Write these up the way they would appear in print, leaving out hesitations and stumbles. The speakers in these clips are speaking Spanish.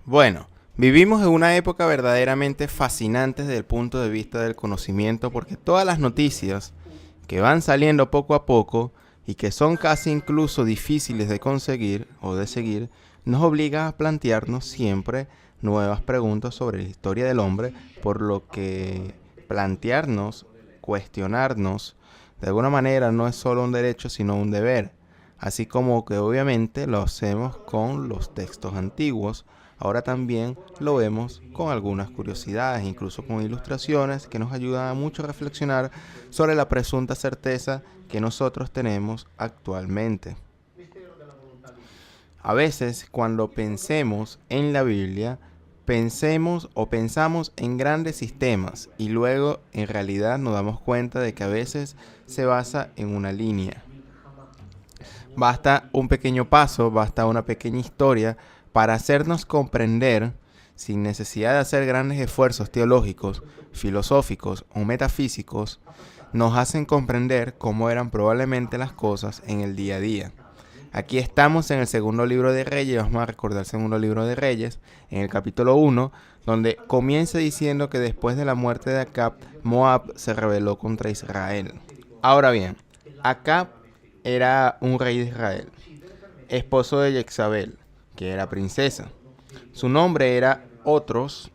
Bueno, vivimos en una época verdaderamente fascinante desde el punto de vista del conocimiento porque todas las noticias que van saliendo poco a poco y que son casi incluso difíciles de conseguir o de seguir, nos obliga a plantearnos siempre nuevas preguntas sobre la historia del hombre, por lo que plantearnos, cuestionarnos, de alguna manera no es solo un derecho sino un deber, así como que obviamente lo hacemos con los textos antiguos. Ahora también lo vemos con algunas curiosidades, incluso con ilustraciones que nos ayudan mucho a reflexionar sobre la presunta certeza que nosotros tenemos actualmente. A veces, cuando pensemos en la Biblia, pensamos en grandes sistemas y luego en realidad nos damos cuenta de que a veces se basa en una línea. Basta un pequeño paso, basta una pequeña historia para hacernos comprender, sin necesidad de hacer grandes esfuerzos teológicos, filosóficos o metafísicos, nos hacen comprender cómo eran probablemente las cosas en el día a día. Aquí estamos en el segundo libro de Reyes, vamos a recordar el segundo libro de Reyes, en el capítulo 1, donde comienza diciendo que después de la muerte de Acab, Moab se rebeló contra Israel. Ahora bien, Acab era un rey de Israel, esposo de Jezabel, que era princesa. Su nombre era Otros,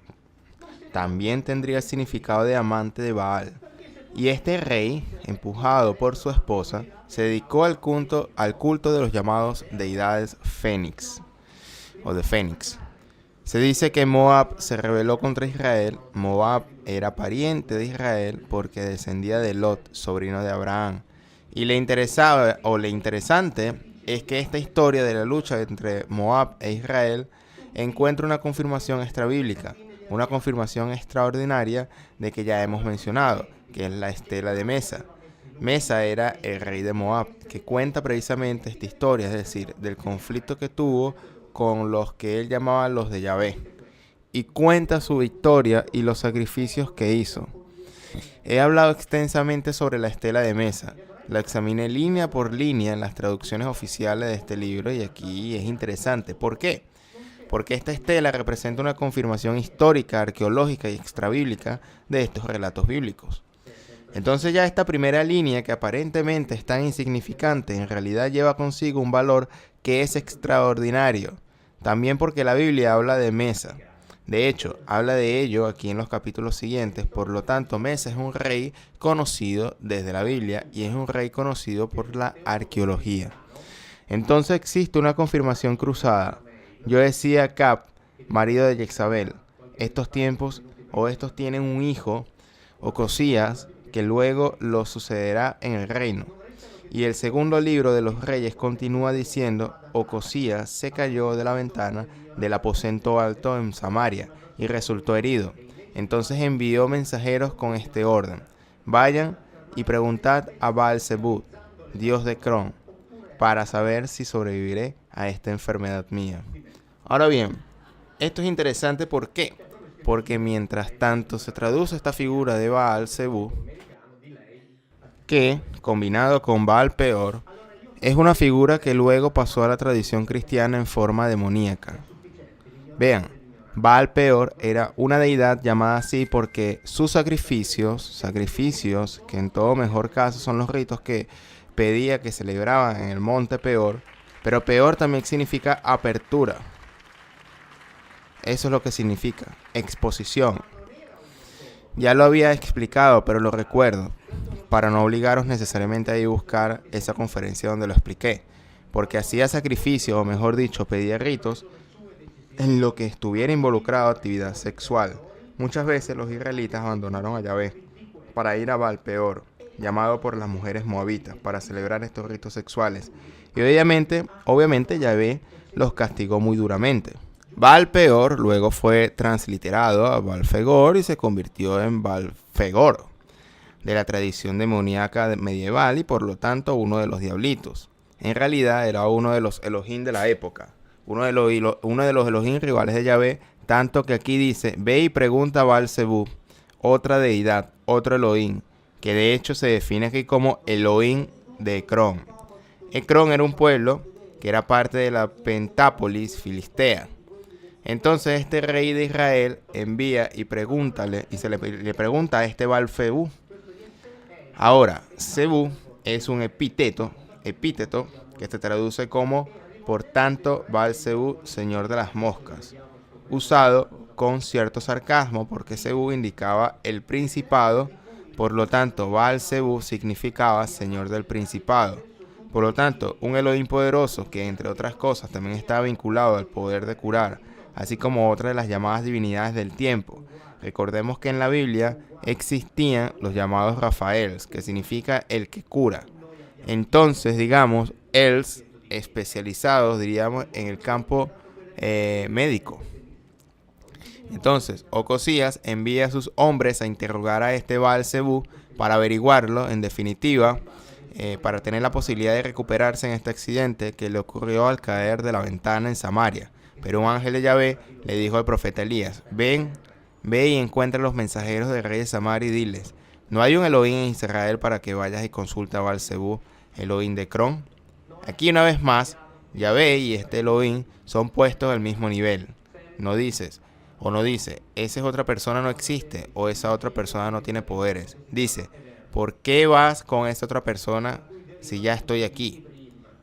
también tendría el significado de amante de Baal. Y este rey, empujado por su esposa, se dedicó al culto de los llamados deidades Fénix, o de Fénix. Se dice que Moab se rebeló contra Israel. Moab era pariente de Israel porque descendía de Lot, sobrino de Abraham. Y le interesante es que esta historia de la lucha entre Moab e Israel encuentra una confirmación extrabíblica, una confirmación extraordinaria de que ya hemos mencionado, que es la estela de Mesa. Mesa era el rey de Moab, que cuenta precisamente esta historia, es decir, del conflicto que tuvo con los que él llamaba los de Yahvé, y cuenta su victoria y los sacrificios que hizo. He hablado extensamente sobre la estela de Mesa. La examiné línea por línea en las traducciones oficiales de este libro y aquí es interesante. ¿Por qué? Porque esta estela representa una confirmación histórica, arqueológica y extrabíblica de estos relatos bíblicos. Entonces ya esta primera línea, que aparentemente es tan insignificante, en realidad lleva consigo un valor que es extraordinario. También porque la Biblia habla de Mesa. De hecho, habla de ello aquí en los capítulos siguientes. Por lo tanto, Mesa es un rey conocido desde la Biblia y es un rey conocido por la arqueología. Entonces existe una confirmación cruzada. Yo decía Acab, marido de Jezabel, estos tienen un hijo, Ocosías, que luego lo sucederá en el reino. Y el segundo libro de los reyes continúa diciendo, Ocosías se cayó de la ventana del aposento alto en Samaria y resultó herido. Entonces envió mensajeros con este orden: vayan y preguntad a Baal-Zebub, dios de Cron, para saber si sobreviviré a esta enfermedad mía. Ahora bien, esto es interesante, ¿por qué? Porque mientras tanto se traduce esta figura de Baal-Zebub, que, combinado con Baal Peor, es una figura que luego pasó a la tradición cristiana en forma demoníaca. Vean, Baal Peor era una deidad llamada así porque sus sacrificios, que en todo mejor caso son los ritos que pedía que celebraban en el monte Peor, pero Peor también significa apertura. Eso es lo que significa, exposición. Ya lo había explicado, pero lo recuerdo, para no obligaros necesariamente a ir a buscar esa conferencia donde lo expliqué, porque hacía sacrificio, o mejor dicho, pedía ritos en lo que estuviera involucrado actividad sexual. Muchas veces los israelitas abandonaron a Yahvé para ir a Baal Peor, llamado por las mujeres moabitas, para celebrar estos ritos sexuales. Y obviamente Yahvé los castigó muy duramente. Baal Peor luego fue transliterado a Baal Fegor y se convirtió en Baal Fegor, de la tradición demoníaca medieval y por lo tanto uno de los diablitos. En realidad era uno de los Elohim de la época, uno de los Elohim rivales de Yahvé, tanto que aquí dice: ve y pregunta a Baal-Zebub, otra deidad, otro Elohim, que de hecho se define aquí como Elohim de Ecrón. Ecrón era un pueblo que era parte de la Pentápolis filistea. Entonces este rey de Israel envía y le pregunta a este Baal-Zebú. Ahora, Zebú es un epíteto que se traduce como por tanto Baal-Zebú, señor de las moscas, usado con cierto sarcasmo porque Zebú indicaba el principado, por lo tanto Baal-Zebú significaba señor del principado. Por lo tanto, un Elohim poderoso que entre otras cosas también estaba vinculado al poder de curar, así como otras de las llamadas divinidades del tiempo. Recordemos que en la Biblia existían los llamados Rafaels, que significa el que cura. Entonces, digamos, Els especializados, diríamos, en el campo médico. Entonces, Ocosías envía a sus hombres a interrogar a este Baal-Zebú para averiguarlo, en definitiva, para tener la posibilidad de recuperarse en este accidente que le ocurrió al caer de la ventana en Samaria. Pero un ángel de Yahvé le dijo al profeta Elías: ve y encuentra a los mensajeros del rey de Samaria y diles: ¿no hay un Elohim en Israel para que vayas y consulta a Baal-Zebú, Elohim de Cron? Aquí una vez más, Yahvé y este Elohim son puestos al mismo nivel. No dice, esa es otra persona no existe, o esa otra persona no tiene poderes. Dice, ¿por qué vas con esa otra persona si ya estoy aquí?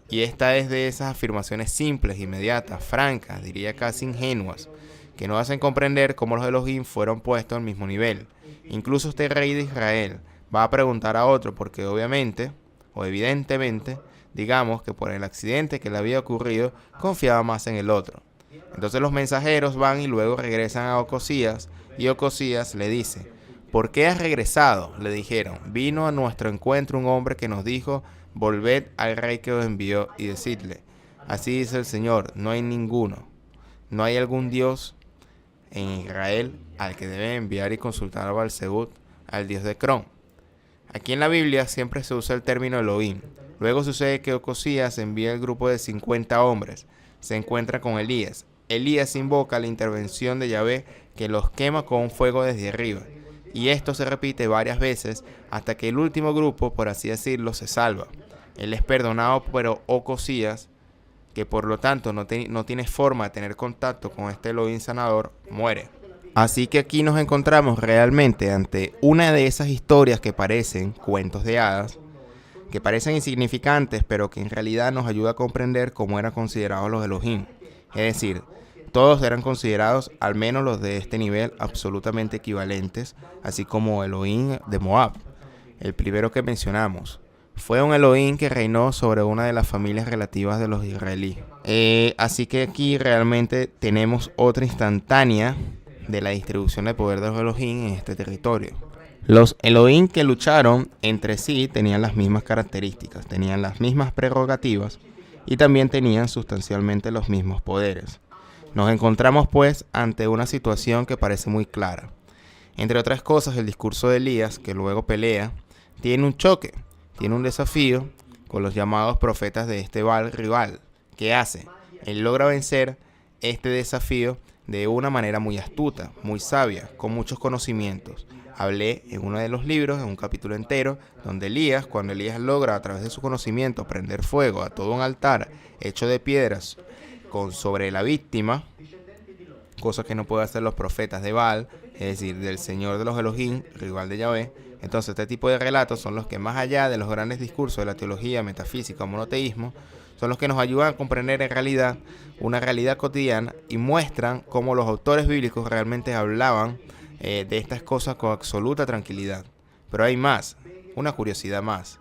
Y esta es de esas afirmaciones simples, inmediatas, francas, diría casi ingenuas, que nos hacen comprender cómo los Elohim fueron puestos al mismo nivel. Incluso este rey de Israel va a preguntar a otro porque obviamente, o evidentemente, digamos que por el accidente que le había ocurrido, confiaba más en el otro. Entonces los mensajeros van y luego regresan a Ocosías, y Ocosías le dice: ¿por qué has regresado? Le dijeron: vino a nuestro encuentro un hombre que nos dijo: volved al rey que os envió y decidle: así dice el Señor, no hay ninguno, no hay algún Dios en Israel al que deben enviar y consultar a Baal-Zebú, al dios de Cron. Aquí en la Biblia siempre se usa el término Elohim. Luego sucede que Ocosías envía el grupo de 50 hombres. Se encuentra con Elías. Elías invoca la intervención de Yahvé, que los quema con un fuego desde arriba. Y esto se repite varias veces hasta que el último grupo, por así decirlo, se salva. Él es perdonado, pero Ocosías, que por lo tanto no tiene forma de tener contacto con este Elohim sanador, muere. Así que aquí nos encontramos realmente ante una de esas historias que parecen cuentos de hadas, que parecen insignificantes, pero que en realidad nos ayuda a comprender cómo eran considerados los Elohim. Es decir, todos eran considerados, al menos los de este nivel, absolutamente equivalentes, así como Elohim de Moab, el primero que mencionamos. Fue un Elohim que reinó sobre una de las familias relativas de los israelíes. Así que aquí realmente tenemos otra instantánea de la distribución de poder de los Elohim en este territorio. Los Elohim que lucharon entre sí tenían las mismas características, tenían las mismas prerrogativas y también tenían sustancialmente los mismos poderes. Nos encontramos pues ante una situación que parece muy clara. Entre otras cosas, el discurso de Elías, que luego pelea, tiene un choque, tiene un desafío con los llamados profetas de este Baal rival. ¿Qué hace? Él logra vencer este desafío de una manera muy astuta, muy sabia, con muchos conocimientos. Hablé en uno de los libros, en un capítulo entero, donde Elías, cuando Elías logra a través de su conocimiento prender fuego a todo un altar hecho de piedras sobre la víctima, cosa que no pueden hacer los profetas de Baal, es decir, del Señor de los Elohim, rival de Yahvé. Entonces este tipo de relatos son los que, más allá de los grandes discursos de la teología, metafísica o monoteísmo, son los que nos ayudan a comprender en realidad una realidad cotidiana y muestran cómo los autores bíblicos realmente hablaban de estas cosas con absoluta tranquilidad. Pero hay más, una curiosidad más.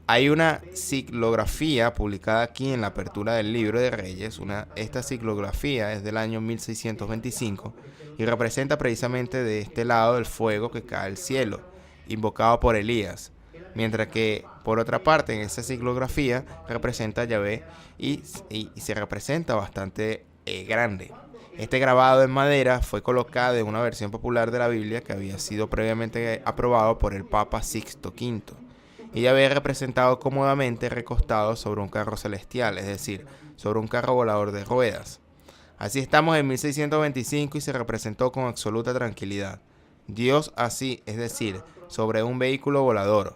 Hay una ciclografía publicada aquí en la apertura del libro de Reyes. Esta ciclografía es del año 1625 y representa precisamente de este lado el fuego que cae del cielo, invocado por Elías. Mientras que, por otra parte, en esa ciclografía representa a Yahvé y se representa bastante grande. Este grabado en madera fue colocado en una versión popular de la Biblia que había sido previamente aprobado por el Papa Sixto V. Y Yahvé representado cómodamente recostado sobre un carro celestial, es decir, sobre un carro volador de ruedas. Así estamos en 1625 y se representó con absoluta tranquilidad. Dios así, es decir, sobre un vehículo volador.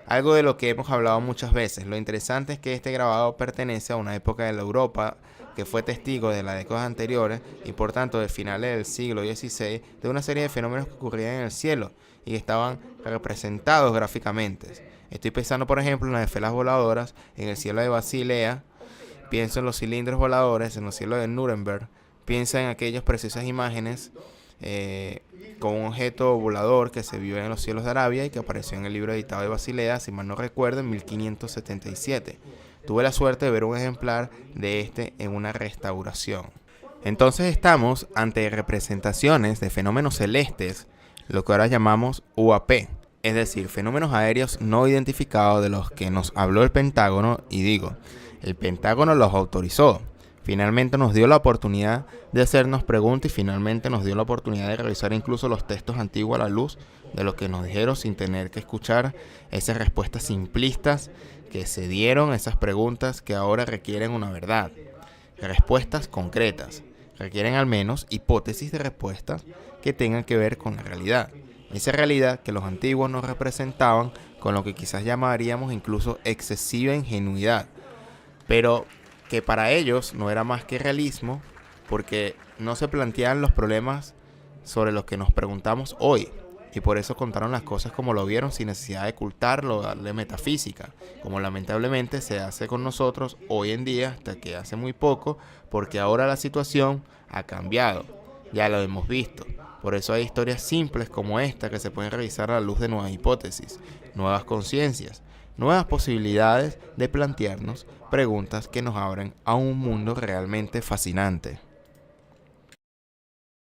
Algo de lo que hemos hablado muchas veces. Lo interesante es que este grabado pertenece a una época de la Europa que fue testigo de las décadas anteriores y por tanto de finales del siglo XVI de una serie de fenómenos que ocurrían en el cielo y que estaban representados gráficamente. Estoy pensando, por ejemplo, en las esferas voladoras en el cielo de Basilea, pienso en los cilindros voladores en los cielos de Nuremberg, piensa en aquellas preciosas imágenes con un objeto volador que se vio en los cielos de Arabia y que apareció en el libro editado de Basilea, si mal no recuerdo, en 1577. Tuve la suerte de ver un ejemplar de este en una restauración. Entonces estamos ante representaciones de fenómenos celestes, lo que ahora llamamos UAP, es decir, fenómenos aéreos no identificados de los que nos habló el Pentágono, y digo, el Pentágono los autorizó. Finalmente nos dio la oportunidad de hacernos preguntas y finalmente nos dio la oportunidad de revisar incluso los textos antiguos a la luz de lo que nos dijeron sin tener que escuchar esas respuestas simplistas que se dieron, esas preguntas que ahora requieren una verdad. Respuestas concretas, requieren al menos hipótesis de respuestas que tengan que ver con la realidad. Esa realidad que los antiguos nos representaban con lo que quizás llamaríamos incluso excesiva ingenuidad, pero que para ellos no era más que realismo, porque no se planteaban los problemas sobre los que nos preguntamos hoy, y por eso contaron las cosas como lo vieron sin necesidad de ocultarlo, darle metafísica, como lamentablemente se hace con nosotros hoy en día, hasta que hace muy poco, porque ahora la situación ha cambiado, ya lo hemos visto. Por eso hay historias simples como esta que se pueden revisar a la luz de nuevas hipótesis, nuevas conciencias, nuevas posibilidades de plantearnos preguntas que nos abren a un mundo realmente fascinante.